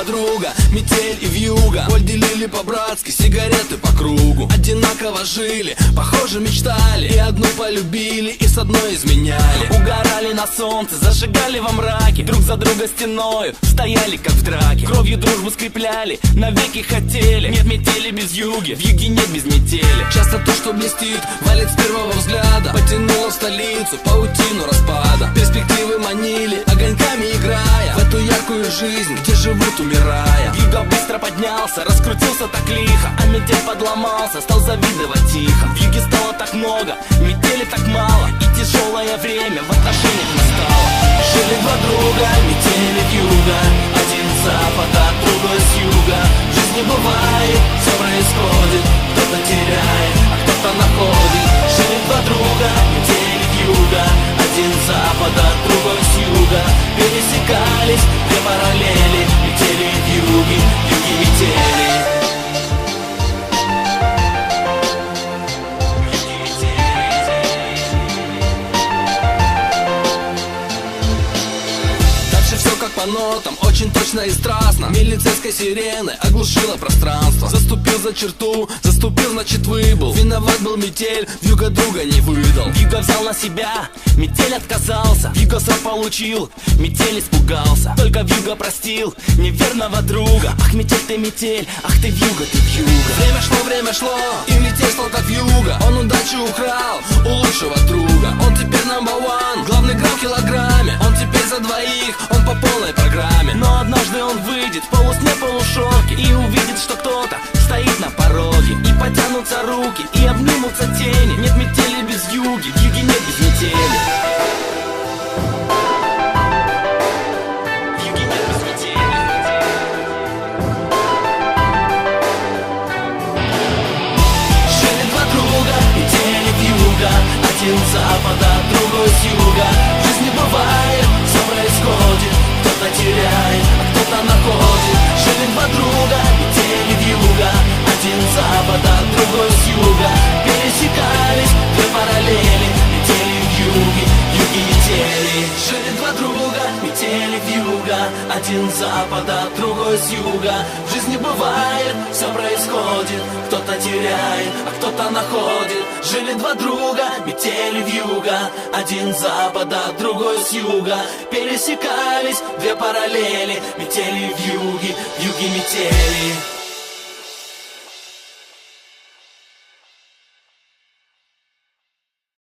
друга, метель и вьюга. Боль делили по-братски, сигареты по кругу. Одинаково жили, похоже мечтали. И одну полюбили, и с одной изменяли. Угорали на солнце, зажигали во мраке. Друг за друга стеною стояли, как в драке. Кровью дружбу скрепляли, навеки хотели. Нет метели без вьюги, вьюги нет без метели. Часто то, что блестит, валит с первого взгляда. Потянуло в столицу паутину распада. Перспективы манили, огоньками играя в эту яркую жизнь, где живут, умирая. Вьюга быстро поднялся, раскрутился так лихо, а метель подломался, стал завидовать тихо. Вьюги стало так много, метели так мало, и тяжелое время в отношениях настало. Жили два друга, метели вьюга, один с запада, другой с юга. В жизни бывает, все происходит, кто-то теряет, а кто-то находит. Жили два друга, метели вьюга, один с запада, другой с юга. Пересекались две параллели, метели вьюги, вьюги метели. По нотам, очень точно и страстно. Милицейской сирены оглушила пространство. Заступил за черту, заступил, значит выбыл. Виноват был метель, вьюга друга не выдал. Вьюга взял на себя, метель отказался. Вьюга сам получил, метель испугался. Только вьюга простил неверного друга. Ах, метель, ах ты вьюга, ты вьюга. Время шло, и метель стал как вьюга. Он удачу украл у лучшего друга. Он теперь number one, главный грамм в килограмме. Он теперь за двоих, он по полной программе. Но однажды он выйдет в полусне, полушорке и увидит, что кто-то стоит на пороге. И потянутся руки, и обнимутся тени. Нет метели без вьюги, вьюги нет без метели. Вьюги нет без метели. Жили два друга, метели вьюга, один с запада, другой с юга. В жизни бывает, все происходит, кто-то теряет, а кто-то находит. Жили два друга, метели вьюга, один с запада, другой с юга. Пересекались две параллели, метели вьюги, вьюги метели. Жили два друга, метели вьюга, один с запада, другой с юга. В жизни бывает, все происходит, кто-то теряет, а кто-то находит. Жили два друга, метели вьюга, один с запада, другой с юга. Пересекались две параллели, метели вьюги, вьюги метели.